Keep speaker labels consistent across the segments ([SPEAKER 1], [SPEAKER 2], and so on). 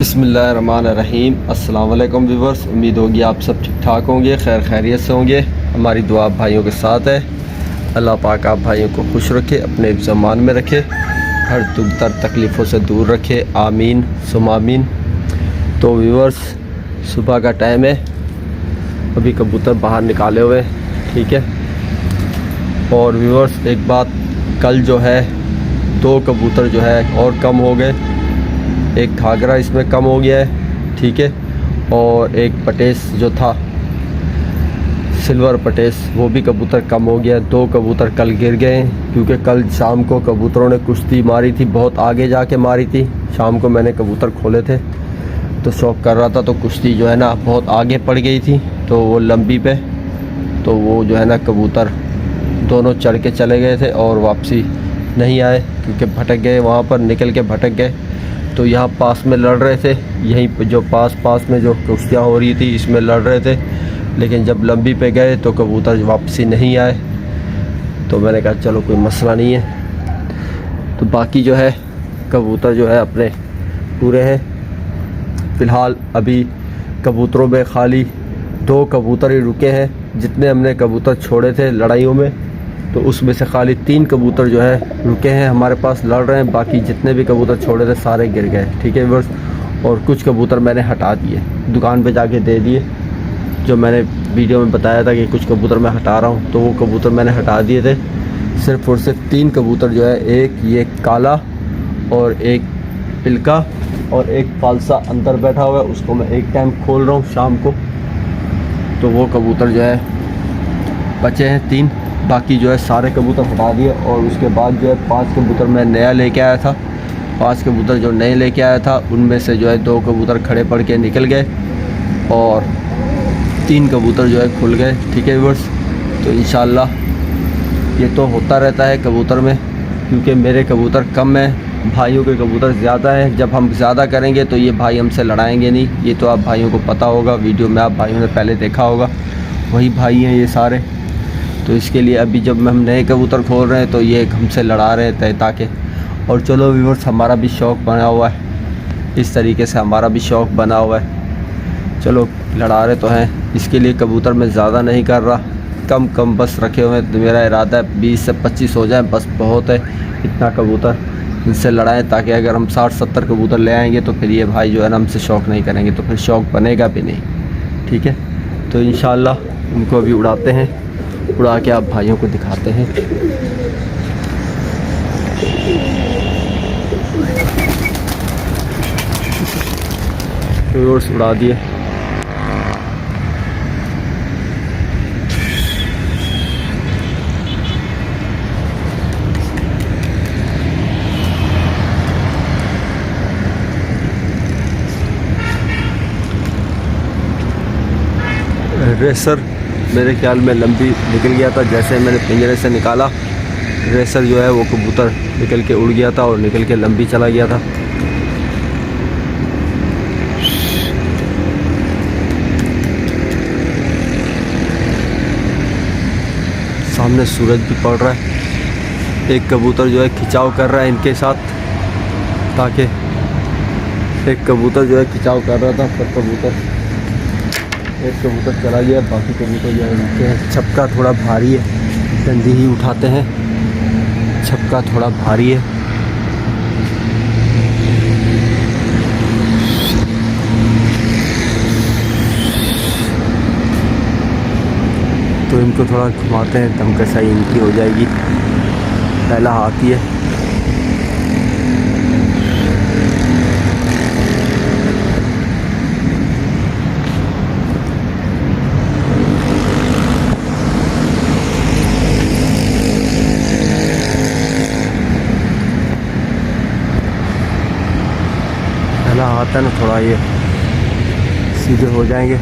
[SPEAKER 1] बिस्मिल्लाहिर्रहमानिर्रहीम। अस्सलाम वालेकुम व्यूअर्स, उम्मीद होगी आप सब ठीक ठाक होंगे, खैर खैरियत से होंगे। हमारी दुआ आप भाइयों के साथ है। अल्लाह पाक आप भाइयों को खुश रखे, अपने ज़मान में रखे, हर दुख दर्द तकलीफ़ों से दूर रखे, आमीन सुम आमीन। तो व्यूअर्स, सुबह का टाइम है, अभी कबूतर बाहर निकाले हुए, ठीक है। और व्यूअर्स एक बात, कल जो है 2 कबूतर जो है और कम हो गए। एक घाघरा इसमें कम हो गया है, ठीक है। और एक पटेस जो था सिल्वर पटेस, वो भी कबूतर कम हो गया। 2 कबूतर कल गिर गए हैं, क्योंकि कल शाम को कबूतरों ने कुश्ती मारी थी, बहुत आगे जाके मारी थी। शाम को मैंने कबूतर खोले थे तो शौक कर रहा था, तो कुश्ती जो है ना बहुत आगे पड़ गई थी, तो वो लंबी पे, तो वो जो है ना कबूतर दोनों चढ़ के चले गए थे और वापसी नहीं आए, क्योंकि भटक गए, वहाँ पर निकल के भटक गए। तो यहाँ पास में लड़ रहे थे, यहीं पर जो पास में जो कुश्तियाँ हो रही थी इसमें लड़ रहे थे, लेकिन जब लंबी पे गए तो कबूतर वापसी नहीं आए। तो मैंने कहा चलो कोई मसला नहीं है। तो बाकी जो है कबूतर जो है अपने पूरे हैं। फ़िलहाल अभी कबूतरों में खाली 2 कबूतर ही रुके हैं। जितने हमने कबूतर छोड़े थे लड़ाइयों में, तो उसमें से खाली 3 कबूतर जो है रुके हैं, हमारे पास लड़ रहे हैं। बाकी जितने भी कबूतर छोड़े थे सारे गिर गए, ठीक है व्यूअर्स। और कुछ कबूतर मैंने हटा दिए, दुकान पे जाके दे दिए। जो मैंने वीडियो में बताया था कि कुछ कबूतर मैं हटा रहा हूँ, तो वो कबूतर मैंने हटा दिए थे। सिर्फ़ और सिर्फ 3 कबूतर जो है, एक ये काला और एक पिलका और एक फालसा अंदर बैठा हुआ है, उसको मैं एक टाइम खोल रहा हूँ शाम को। तो वो कबूतर जो है बचे हैं 3, बाकी जो है सारे कबूतर हटा दिए। और उसके बाद जो है 5 कबूतर मैं नया लेके आया था। 5 कबूतर जो नए लेके आया था उनमें से जो है 2 कबूतर खड़े पड़ के निकल गए और 3 कबूतर जो है खुल गए, ठीक है व्यूअर्स। तो इंशाल्लाह ये तो होता रहता है कबूतर में, क्योंकि मेरे कबूतर कम हैं, भाइयों के कबूतर ज़्यादा हैं। जब हम ज़्यादा करेंगे तो ये भाई हमसे लड़ाएंगे नहीं, ये तो आप भाइयों को पता होगा, वीडियो में आप भाइयों ने पहले देखा होगा, वही भाई हैं ये सारे। तो इसके लिए अभी जब हम नए कबूतर खोल रहे हैं तो ये हमसे लड़ा रहे थे ताकि। और चलो व्यूअर्स, हमारा भी शौक़ बना हुआ है, इस तरीके से हमारा भी शौक़ बना हुआ है। चलो लड़ा रहे तो हैं, इसके लिए कबूतर मैं ज़्यादा नहीं कर रहा, कम बस रखे हुए हैं। तो मेरा इरादा है 20 से 25 हो जाए, बस बहुत है इतना कबूतर, इनसे लड़ाएं, ताकि अगर हम 60-70 कबूतर ले आएंगे तो फिर ये भाई जो है ना हमसे शौक़ नहीं करेंगे, तो फिर शौक़ बनेगा भी नहीं, ठीक है। तो इंशाल्लाह उनको अभी उड़ाते हैं, उड़ा के आप भाइयों को दिखाते हैं। व्यूअर्स उड़ा दिए। रेसर मेरे ख्याल में लंबी निकल गया था, जैसे मैंने पिंजरे से निकाला रेसर जो है वो कबूतर निकल के उड़ गया था और निकल के लंबी चला गया था। सामने सूरज भी पड़ रहा है। एक कबूतर जो है खिंचाव कर रहा है इनके साथ, ताकि एक कबूतर जो है खिंचाव कर रहा था, पर एक कबूतर चला गया, बाकी कबूतर जो है नीचे है। छपका थोड़ा भारी है, डंडी ही उठाते हैं, छपका थोड़ा भारी है। तो इनको थोड़ा घुमाते हैं, दमकशाई इनकी हो जाएगी। पहला हाथ ही है। पहला हाथ है ना, थोड़ा ये सीधे हो जाएंगे।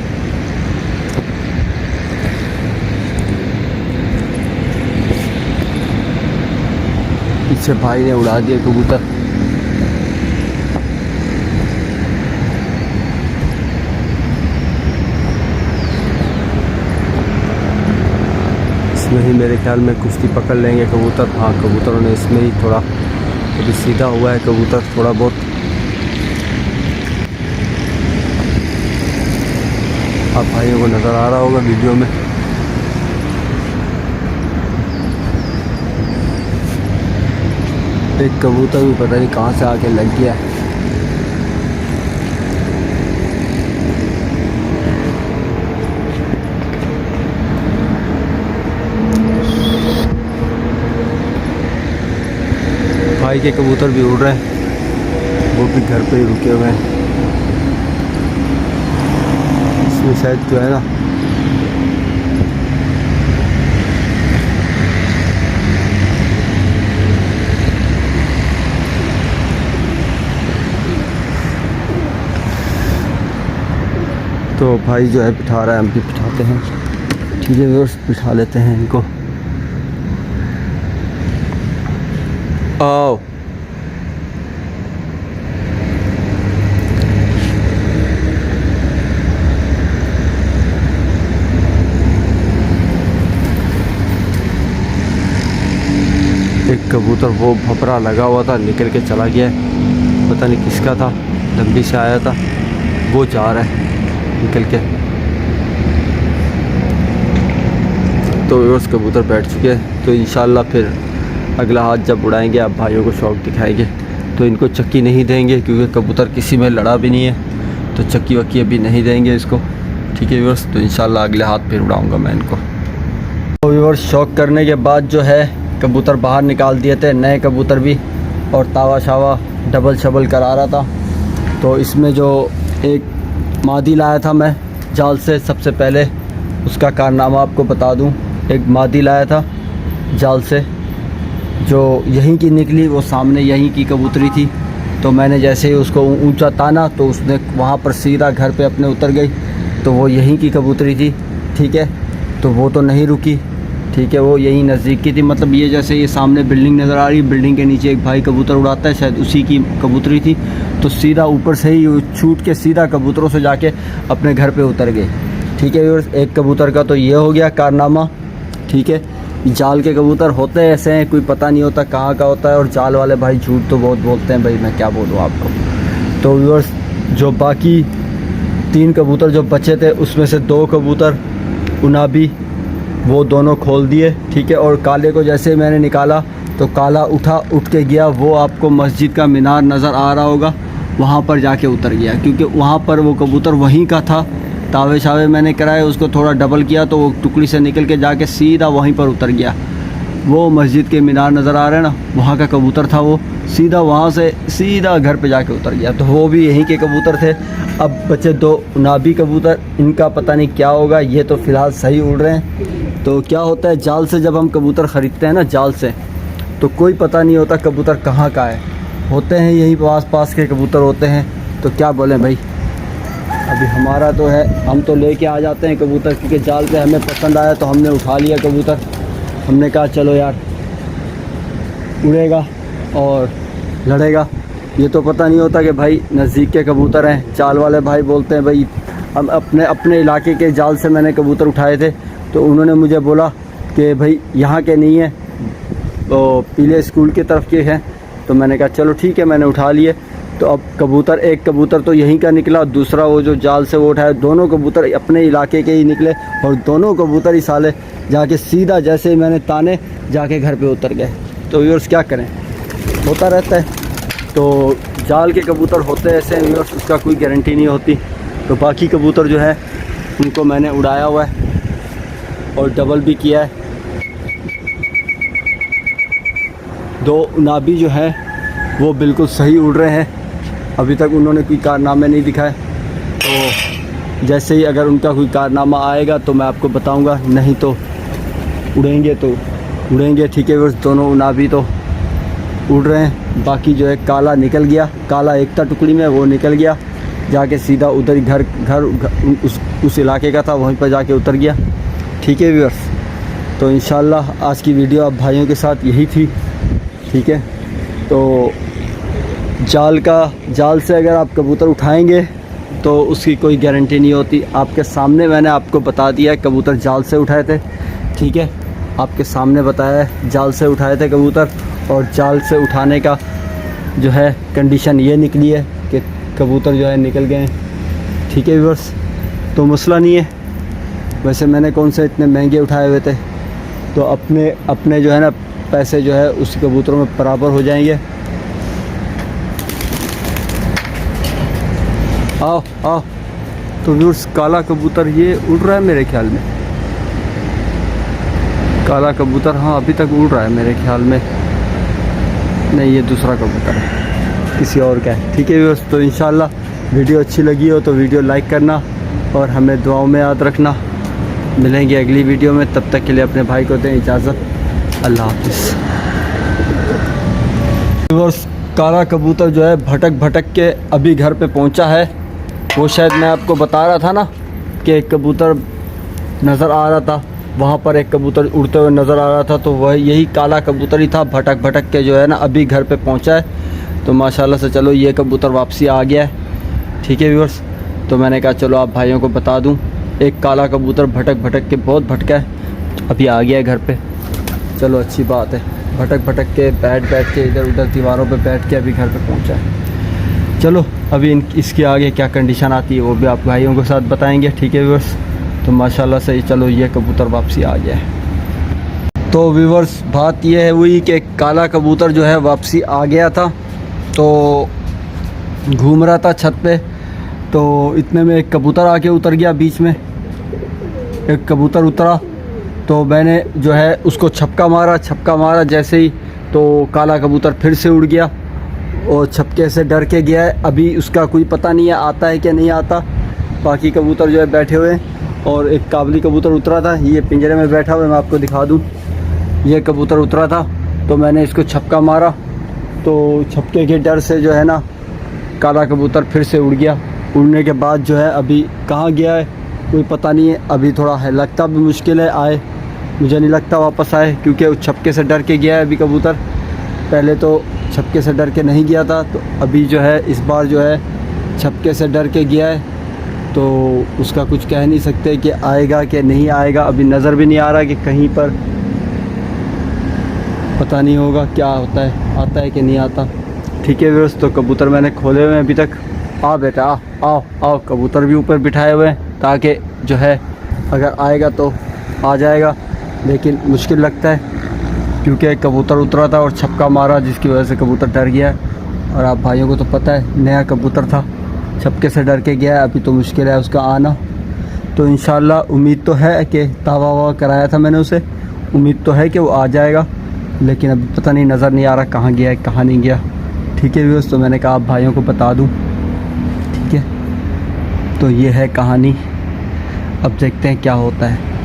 [SPEAKER 1] पीछे भाई ने उड़ा दिया कबूतर। इसमें ही मेरे ख्याल में कुश्ती पकड़ लेंगे कबूतर। हाँ, कबूतरों ने इसमें ही थोड़ा अभी सीधा हुआ है कबूतर थोड़ा बहुत। भाइयों को नज़र आ रहा होगा वीडियो में। एक कबूतर भी पता नहीं कहाँ से आके लग गया है। भाई के कबूतर भी उड़ रहे हैं, वो भी घर पे ही रुके हुए हैं। इसमें शायद जो है ना तो भाई जो है बिठा रहा है, हम भी बिठाते हैं। ठीक है व्यूअर्स, बिठा लेते हैं इनको। आओ एक कबूतर वो भपरा लगा हुआ था, निकल के चला गया, पता नहीं किसका था, लंबी से आया था, वो जा रहा है निकल के। तो व्यूअर्स कबूतर बैठ चुके हैं, तो इंशाल्लाह फिर अगला हाथ जब उड़ाएंगे आप भाइयों को शौक दिखाएंगे। तो इनको चक्की नहीं देंगे क्योंकि कबूतर किसी में लड़ा भी नहीं है, तो चक्की वक्की अभी नहीं देंगे इसको। ठीक है व्यूअर्स, तो इंशाल्लाह अगले हाथ फिर उड़ाऊंगा मैं इनको। तो व्यूअर्स शौक करने के बाद जो है कबूतर बाहर निकाल दिए थे, नए कबूतर भी, और तावा शावा डबल शबल करा रहा था। तो इसमें जो एक मादी लाया था मैं जाल से, सबसे पहले उसका कारनामा आपको बता दूं। एक मादी लाया था जाल से, जो यहीं की निकली, वो सामने यहीं की कबूतरी थी। तो मैंने जैसे ही उसको ऊंचा ताना तो उसने वहाँ पर सीधा घर पे अपने उतर गई। तो वो यहीं की कबूतरी थी। ठीक है, तो वो तो नहीं रुकी। ठीक है, वो यहीं नज़दीक की थी, मतलब ये जैसे ये सामने बिल्डिंग नज़र आ रही, बिल्डिंग के नीचे एक भाई कबूतर उड़ाता है, शायद उसी की कबूतरी थी। तो सीधा ऊपर से ही छूट के सीधा कबूतरों से जाके अपने घर पे उतर गए। ठीक है, एक कबूतर का तो ये हो गया कारनामा। ठीक है, जाल के कबूतर होते ऐसे हैं, कोई पता नहीं होता कहाँ का होता है, और जाल वाले भाई झूठ तो बहुत बोलते हैं भाई, मैं क्या बोलूँ आपको। तो व्यूअर्स जो बाकी 3 कबूतर जो बचे थे, उसमें से 2 कबूतर उनाबी वो दोनों खोल दिए। ठीक है, और काले को जैसे ही मैंने निकाला तो काला उठ के गया, वो आपको मस्जिद का मीनार नज़र आ रहा होगा, वहाँ पर जाके उतर गया, क्योंकि वहाँ पर वो कबूतर वहीं का था। तावे शावे मैंने कराए, उसको थोड़ा डबल किया तो वो टुकड़ी से निकल के जाके सीधा वहीं पर उतर गया। वो मस्जिद के मीनार नज़र आ रहे हैं ना, वहाँ का कबूतर था, वो सीधा वहाँ से सीधा घर पे जाके उतर गया। तो वो भी यहीं के कबूतर थे। अब बचे 2 नाबी कबूतर, इनका पता नहीं क्या होगा, ये तो फ़िलहाल सही उड़ रहे हैं। तो क्या होता है, जाल से जब हम कबूतर ख़रीदते हैं ना, जाल से, तो कोई पता नहीं होता कबूतर कहाँ का है, होते हैं यहीं पास के कबूतर होते हैं। तो क्या बोलें भाई, अभी हमारा तो है, हम तो लेके आ जाते हैं कबूतर, क्योंकि जाल पे हमें पसंद आया तो हमने उठा लिया कबूतर। हमने कहा चलो यार उड़ेगा और लड़ेगा। ये तो पता नहीं होता कि भाई नज़दीक के कबूतर हैं। जाल वाले भाई बोलते हैं भाई, हम अपने इलाके के जाल से मैंने कबूतर उठाए थे, तो उन्होंने मुझे बोला कि भाई यहाँ के नहीं है, तो पीले स्कूल की तरफ के हैं। तो मैंने कहा चलो ठीक है, मैंने उठा लिए। तो अब कबूतर, एक कबूतर तो यहीं का निकला, दूसरा वो जो जाल से वो उठाया, दोनों कबूतर अपने इलाके के ही निकले, और दोनों कबूतर ही साले जाके सीधा जैसे ही मैंने ताने जाके घर पे उतर गए। तो व्यूअर्स क्या करें, होता रहता है। तो जाल के कबूतर होते ऐसे हैं व्यूअर्स, उसका कोई गारंटी नहीं होती। तो बाकी कबूतर जो है उनको मैंने उड़ाया हुआ है और डबल भी किया है। 2 नाबी जो है वो बिल्कुल सही उड़ रहे हैं, अभी तक उन्होंने कोई कारनामे नहीं दिखाए। तो जैसे ही अगर उनका कोई कारनामा आएगा तो मैं आपको बताऊंगा, नहीं तो उड़ेंगे तो उड़ेंगे। ठीक है, बस दोनों नाबी तो उड़ रहे हैं। बाकी जो है काला निकल गया, काला एक था टुकड़ी में, वो निकल गया जाके सीधा उधर घर उस इलाके का था, वहीं पर जाके उतर गया। ठीक है व्यूअर्स, तो इंशाल्लाह आज की वीडियो आप भाइयों के साथ यही थी। ठीक है, तो जाल से अगर आप कबूतर उठाएंगे तो उसकी कोई गारंटी नहीं होती। आपके सामने मैंने आपको बता दिया है, कबूतर जाल से उठाए थे। ठीक है, आपके सामने बताया है, जाल से उठाए थे कबूतर, और जाल से उठाने का जो है कंडीशन ये निकली है कि कबूतर जो है निकल गए हैं। ठीक है व्यूअर्स, तो मसला नहीं है,
[SPEAKER 2] वैसे मैंने कौन से इतने महंगे उठाए हुए थे, तो अपने अपने जो है ना पैसे जो है उस कबूतरों में बराबर हो जाएंगे। आओ आओ। तो व्यूअर्स काला कबूतर ये उड़ रहा है मेरे ख्याल में, काला कबूतर, हाँ अभी तक उड़ रहा है मेरे ख्याल में। नहीं, ये दूसरा कबूतर है, किसी और का है। ठीक है व्यूअर्स, तो इंशाल्लाह वीडियो अच्छी लगी हो तो वीडियो लाइक करना और हमें दुआओं में याद रखना। मिलेंगे अगली वीडियो में, तब तक के लिए अपने भाई को दें इजाज़त। अल्लाह हाफिज़। व्यूअर्स काला कबूतर जो है भटक भटक के अभी घर पे पहुंचा है। वो शायद मैं आपको बता रहा था ना कि एक कबूतर नज़र आ रहा था, वहाँ पर एक कबूतर उड़ते हुए नज़र आ रहा था, तो वह यही काला कबूतर ही था। भटक भटक के जो है ना अभी घर पे पहुँचा है। तो माशाल्लाह से चलो ये कबूतर वापसी आ गया है। ठीक है व्यूअर्स, तो मैंने कहा चलो आप भाइयों को बता दूं, एक काला कबूतर भटक भटक के बहुत भटका है, अभी आ गया है घर पे। चलो अच्छी बात है, भटक भटक के बैठ के इधर उधर दीवारों पे बैठ के अभी घर पे पहुंचा है। चलो अभी इसके आगे क्या कंडीशन आती है वो भी आप भाइयों के साथ बताएंगे। ठीक है व्यूअर्स, तो माशाल्लाह से चलो ये कबूतर वापसी आ गया है। तो व्यूअर्स बात ये है हुई कि काला कबूतर जो है वापसी आ गया था, तो घूम रहा था छत पे, तो इतने में एक कबूतर आके उतर गया बीच में। एक कबूतर उतरा तो मैंने जो है उसको छक्का मारा जैसे ही, तो काला कबूतर फिर से उड़ गया और छक्के से डर के गया है। अभी उसका कोई पता नहीं है आता है कि नहीं आता। बाकी कबूतर जो है बैठे हुए हैं और एक काबली कबूतर उतरा था, ये पिंजरे में बैठा हुआ है, मैं आपको दिखा दूँ। ये कबूतर उतरा था तो मैंने इसको छक्का मारा, तो छक्के के डर से जो है ना काला कबूतर फिर से उड़ गया। उड़ने के बाद जो है अभी कहाँ गया है कोई पता नहीं है। अभी थोड़ा है, लगता भी मुश्किल है आए, मुझे नहीं लगता वापस आए, क्योंकि उस छक्के से डर के गया है अभी कबूतर। पहले तो छक्के से डर के नहीं गया था, तो अभी जो है इस बार जो है छक्के से डर के गया है। तो उसका कुछ कह नहीं सकते कि आएगा कि नहीं आएगा, अभी नज़र भी नहीं आ रहा कि कहीं पर, पता नहीं होगा क्या होता है, आता है कि नहीं आता। ठीक है व्यूअर्स, तो कबूतर मैंने खोले हुए हैं अभी तक। आ बेटा आ, आओ आओ। कबूतर भी ऊपर बिठाए हुए हैं ताकि जो है अगर आएगा तो आ जाएगा, लेकिन मुश्किल लगता है क्योंकि कबूतर उतरा था और छक्का मारा जिसकी वजह से कबूतर डर गया। और आप भाइयों को तो पता है नया कबूतर था, छक्के से डर के गया, अभी तो मुश्किल है उसका आना। तो इंशाल्लाह उम्मीद तो है कि तावा वावा कराया था मैंने उसे, उम्मीद तो है कि वो आ जाएगा, लेकिन अभी पता नहीं, नज़र नहीं आ रहा कहाँ गया है कहाँ नहीं गया। ठीक है व्यूअर्स, तो मैंने कहा आप भाइयों को बता दूं। ठीक है, तो ये है कहानी, अब देखते हैं क्या होता है।